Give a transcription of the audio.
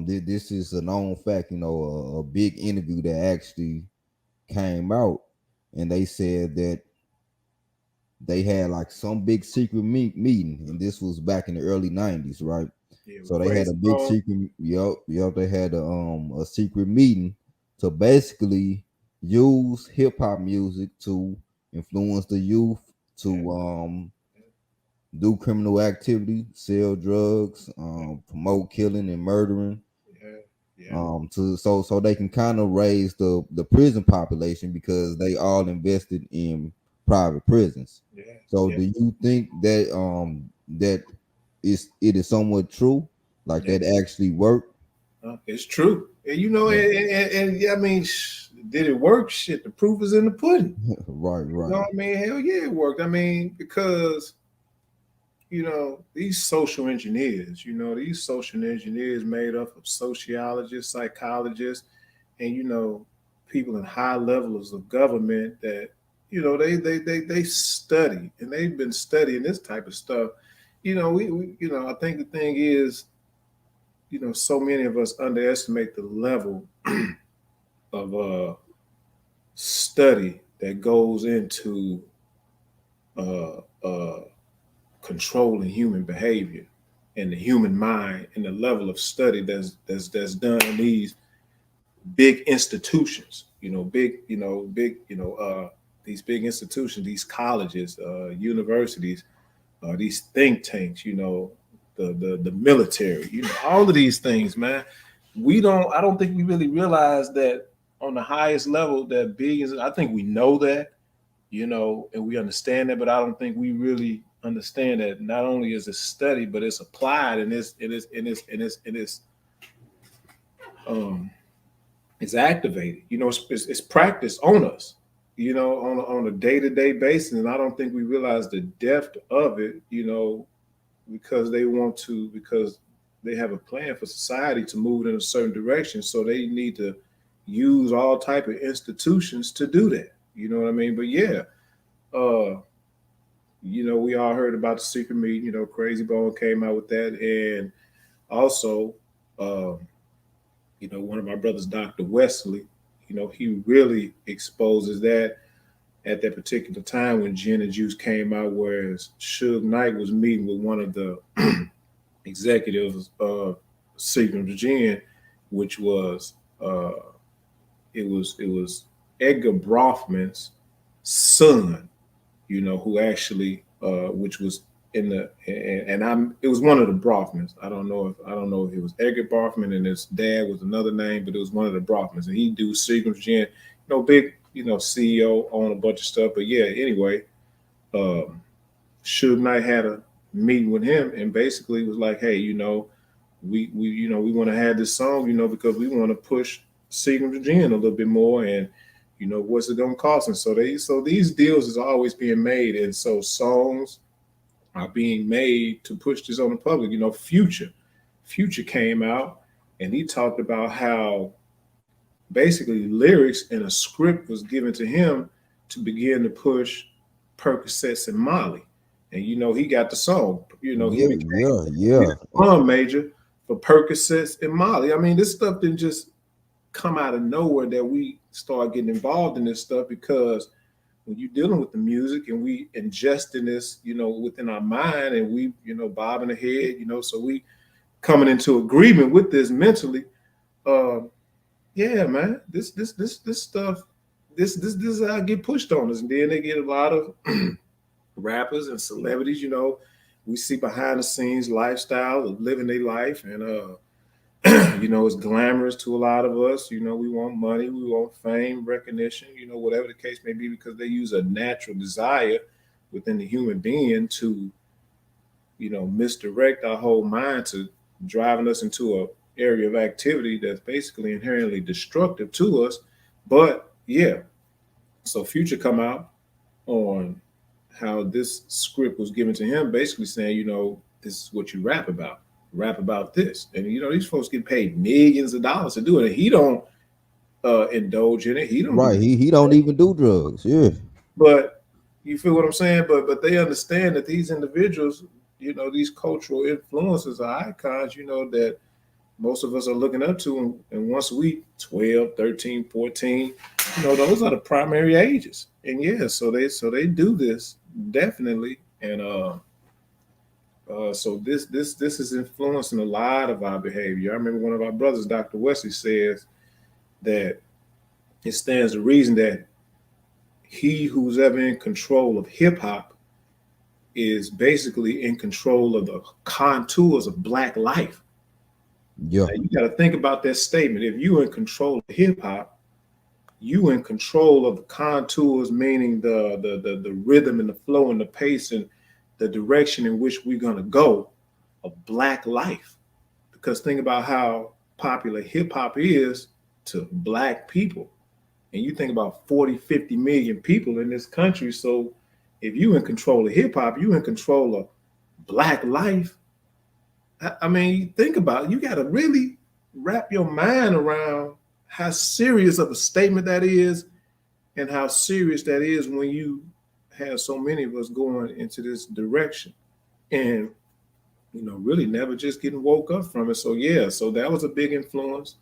This is a known fact. A big interview that actually came out, and they said that they had like some big secret meeting, and this was back in the early '90s, right? Yeah, with So they had a Crazy big Bone. secret. Yep. They had a secret meeting to basically use hip hop music to influence the youth Yeah, to do criminal activity, sell drugs, yeah, promote killing and murdering, yeah, yeah, to so they can kind of raise the prison population because they all invested in private prisons. yeah, So yeah, do you think that it is somewhat true, like yeah. that actually worked? It's true. And you know, Yeah. and yeah, I mean, did it work? Shit, the proof is in the pudding. Right, You know right. what I mean? Hell yeah, it worked. I mean, because these social engineers, these social engineers made up of sociologists, psychologists, and people in high levels of government that they study, and they've been studying this type of stuff. I think the thing is, so many of us underestimate the level of study that goes into uh, uh, controlling human behavior and the human mind, and the level of study that's done in these big institutions. These big institutions, these colleges, universities, these think tanks. The military. All of these things, man. I don't think we really realize that on the highest level that billions. I think we know that, and we understand that, but I don't think we really understand that not only is it studied, but it's applied, and um it's activated. It's practiced on us, on a day to day basis, and I don't think we realize the depth of it, because they have a plan for society to move in a certain direction, so they need to use all type of institutions to do that. You know what I mean? But yeah, uh, we all heard about the secret meeting. Crazy Bone came out with that, and also, um, one of my brothers, Dr. Wesley, he really exposes that at that particular time when Gin and Juice came out, whereas Suge Knight was meeting with one of the executives of Secret of Gin, which was it was Edgar Bronfman's son, who actually, which was in the, and I'm, it was one of the Bronfmans. I don't know if it was Edgar Bronfman and his dad was another name, but it was one of the Bronfmans, and he do Seagram's Gin, big, CEO on a bunch of stuff. But yeah, anyway, um, Suge Knight had a meeting with him and basically was like, hey, we want to have this song, because we want to push Seagram's Gin a little bit more, and what's it gonna cost? And so these deals is always being made, and so songs are being made to push this on the public. Future came out and he talked about how basically lyrics and a script was given to him to begin to push Percocets and Molly. And he got the song. He Yeah, became yeah, the yeah. drum major for Percocets and Molly. I mean, this stuff didn't just come out of nowhere, that we start getting involved in this stuff, because when you're dealing with the music and we ingesting this, within our mind, and we, bobbing the head, so we coming into agreement with this mentally. Uh, yeah, man, this stuff, this is how I get pushed on us, and then they get a lot of rappers and celebrities. We see behind the scenes lifestyle of living their life, and it's glamorous to a lot of us. We want money, we want fame, recognition, whatever the case may be, because they use a natural desire within the human being to, misdirect our whole mind to driving us into a area of activity that's basically inherently destructive to us. But yeah, so Future come out on how this script was given to him, basically saying, this is what you rap about. Rap about this, and these folks get paid millions of dollars to do it, and he don't indulge in it. He don't do Right. it. He don't even do drugs. Yeah. But you feel what I'm saying? But they understand that these individuals, these cultural influences are icons, that most of us are looking up to. And once we 12, 13, 14, those are the primary ages. And yeah, so they do this definitely. And so this is influencing a lot of our behavior. I remember one of our brothers, Dr. Wesley, says that it stands to reason that he who's ever in control of hip hop is basically in control of the contours of black life. Yeah. Now, you got to think about that statement. If you're in control of hip hop, you in control of the contours, meaning the rhythm and the flow and the pace and the direction in which we're gonna go of black life. Because think about how popular hip hop is to black people. And you think about 40, 50 million people in this country. So if you in control of hip hop, you in control of black life. I mean, think about it. You got to really wrap your mind around how serious of a statement that is and how serious that is when you have so many of us going into this direction and really never just getting woke up from it. So yeah, so that was a big influence.